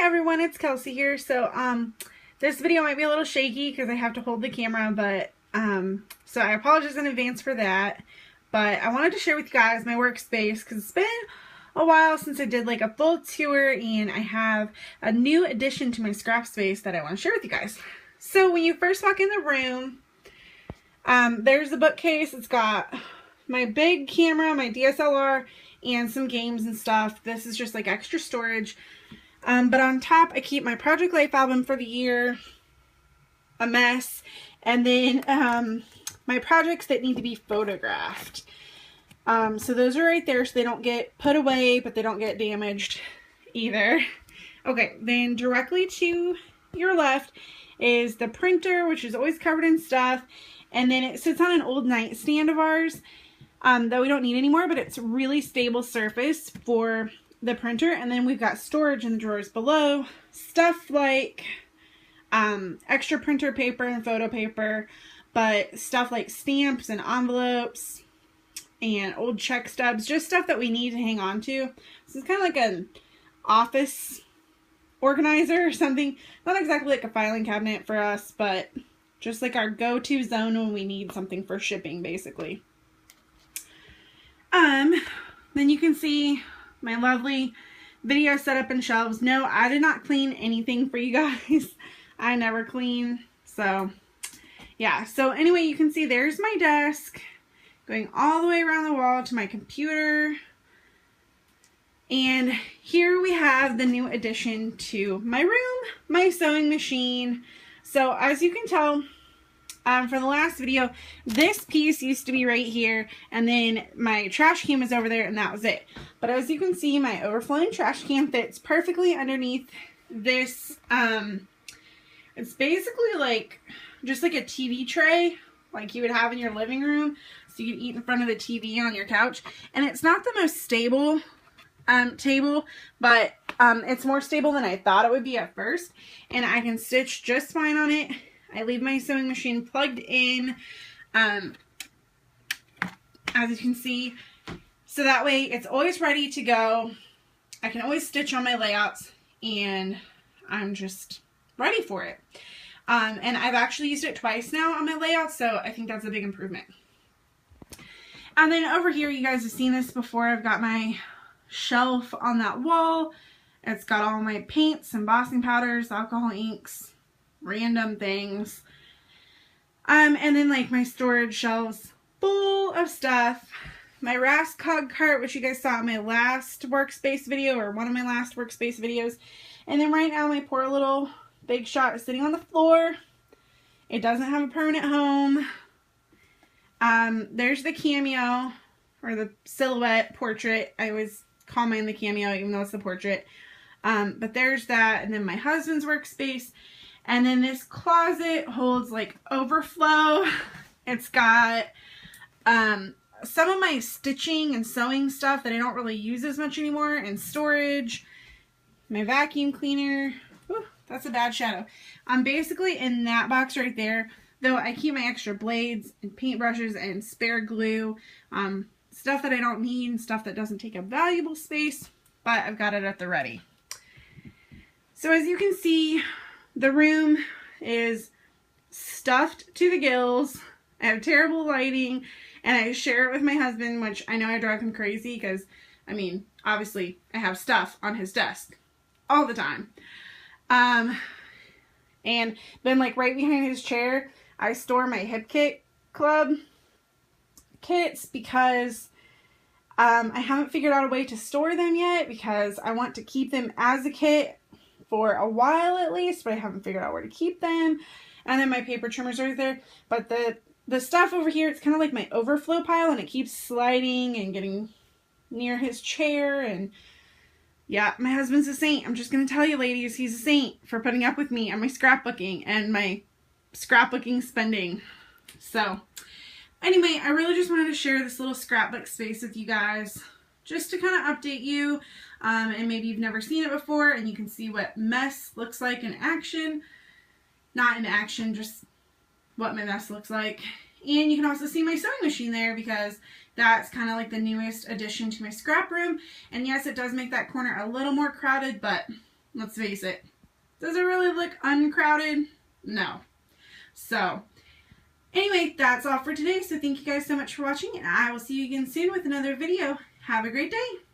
everyone, it's Kelsey here. This video might be a little shaky because I have to hold the camera, but so I apologize in advance for that. But I wanted to share with you guys my workspace because it's been a while since I did like a full tour, and I have a new addition to my scrap space that I want to share with you guys. So when you first walk in the room, there's the bookcase. It's got my big camera, my DSLR, and some games and stuff. This is just like extra storage. But on top, I keep my Project Life album for the year, a mess, and then my projects that need to be photographed. So those are right there so they don't get put away, but they don't get damaged either. Okay, then directly to your left is the printer, which is always covered in stuff, and then it sits on an old nightstand of ours that we don't need anymore, but it's a really stable surface for the printer. And then we've got storage in the drawers below, stuff like extra printer paper and photo paper, but stuff like stamps and envelopes and old check stubs, just stuff that we need to hang on to. So it's kind of like an office organizer or something. Not exactly like a filing cabinet for us, but just like our go-to zone when we need something for shipping, basically. Then you can see my lovely video setup and shelves. No, I did not clean anything for you guys. I never clean. So, yeah. So, anyway, you can see there's my desk going all the way around the wall to my computer. And here we have the new addition to my room, my sewing machine. So, as you can tell, for the last video, this piece used to be right here, and then my trash can was over there, and that was it. But as you can see, my overflowing trash can fits perfectly underneath this. It's basically like just like a TV tray, like you would have in your living room, so you could eat in front of the TV on your couch. And it's not the most stable table, but it's more stable than I thought it would be at first, and I can stitch just fine on it. I leave my sewing machine plugged in, as you can see, so that way it's always ready to go. I can always stitch on my layouts, and I'm just ready for it. And I've actually used it twice now on my layouts, so I think that's a big improvement. And then over here, you guys have seen this before, I've got my shelf on that wall. It's got all my paints, embossing powders, alcohol inks, random things, and then like my storage shelves full of stuff, my Rascog cart, which you guys saw in my last workspace video, or one of my last workspace videos. And then right now my poor little Big Shot is sitting on the floor. It doesn't have a permanent home. There's the cameo, or the silhouette portrait. I always call mine the cameo even though it's the portrait. But there's that, and then my husband's workspace. And then this closet holds like overflow. It's got some of my stitching and sewing stuff that I don't really use as much anymore, and storage. My vacuum cleaner. Ooh, that's a bad shadow. I'm basically in that box right there, though I keep my extra blades and paintbrushes and spare glue. Stuff that I don't need and stuff that doesn't take up valuable space, but I've got it at the ready. So as you can see, the room is stuffed to the gills. I have terrible lighting, and I share it with my husband, which I know I drive him crazy because, I mean, obviously I have stuff on his desk all the time. And then like right behind his chair, I store my Hip Kit Club kits because I haven't figured out a way to store them yet, because I want to keep them as a kit for a while at least, but I haven't figured out where to keep them. And then my paper trimmers are there, but the stuff over here, it's kind of like my overflow pile, and it keeps sliding and getting near his chair. And yeah, my husband's a saint. I'm just gonna tell you, ladies, he's a saint for putting up with me and my scrapbooking and my scrapbooking spending. So anyway, I really just wanted to share this little scrapbook space with you guys, just to kind of update you. And maybe you've never seen it before, and you can see what mess looks like in action. Not in action, just what my mess looks like. And you can also see my sewing machine there, because that's kind of like the newest addition to my scrap room. And yes, it does make that corner a little more crowded, but let's face it. Does it really look uncrowded? No. So, anyway, that's all for today. So thank you guys so much for watching, and I will see you again soon with another video. Have a great day.